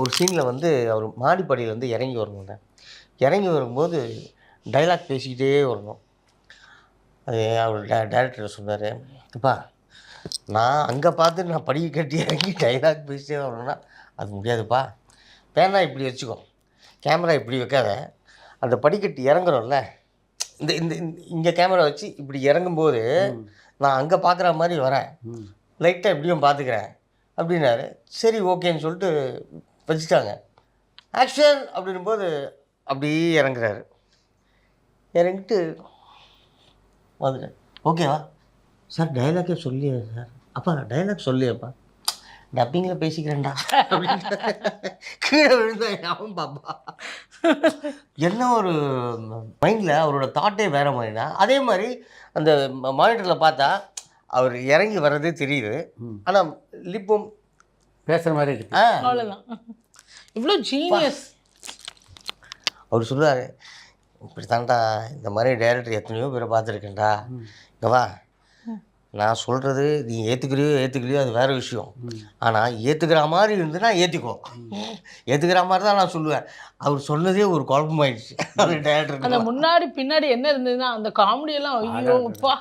ஒரு சீனில் வந்து அவர் மாடிப்படியிலேருந்து இறங்கி வரணுங்க. இறங்கி வரும்போது டைலாக் பேசிக்கிட்டே வரணும். அது அவர் டேரக்டர் சொன்னார், அப்பா நான் அங்கே பார்த்து நான் படிக்க கட்டி இறங்கி டைலாக் பேசிட்டே வரணும்னா அது முடியாதுப்பா. பேனா இப்படி வச்சுக்கோ, கேமரா இப்படி வைக்காத, அந்த படிக்கட்டு இறங்குறோம்ல, இந்த இந்த இங்கே கேமரா வச்சு இப்படி இறங்கும்போது நான் அங்கே பார்க்குற மாதிரி வரேன், லைட்டாக எப்படியும் பார்த்துக்கிறேன் அப்படின்னாரு. சரி ஓகேன்னு சொல்லிட்டு வச்சுட்டாங்க. ஆக்ஷன் அப்படின்போது அப்படியே இறங்குறாரு. இறங்கிட்டு வந்துட்டேன். ஓகேவா சார், டைலாக்கே சொல்லியே சார். அப்பா டைலாக் சொல்லியப்பா, டப்பிங்கில் பேசிக்கிறேன்டா அப்படின்னு கீழே விழுந்தேன். அவன் பாப்பா என்ன ஒரு மைண்டில் அவரோட தாட்டே வேறு மாதிரினா, அதே மாதிரி அந்த மானிட்டரில் பார்த்தா அவர் இறங்கி வர்றதே தெரியுது, ஆனால் லிப்பும் பேசுகிற மாதிரி இருக்கு. அவ்வளோதான். இவ்வளோ ஜீனியஸ். அவர் சொல்லுவார், இப்படி தான்டா இந்த மாதிரி டைரக்டர் எத்தனையோ பேரை பார்த்துருக்கேன்டா, இங்கே வா, நான் சொல்கிறது நீ ஏற்றுக்கிறியோ அது வேறு விஷயம், ஆனால் ஏற்றுக்கிற மாதிரி இருந்துன்னா ஏற்றிக்கோ, ஏற்றுக்கிற மாதிரி தான் நான் சொல்லுவேன். அவர் சொன்னதே ஒரு குழப்பமாயிடுச்சு அந்த டைரக்டர். அந்த முன்னாடி பின்னாடி என்ன இருந்ததுன்னா அந்த காமெடியெல்லாம் ஐயோ அப்பா.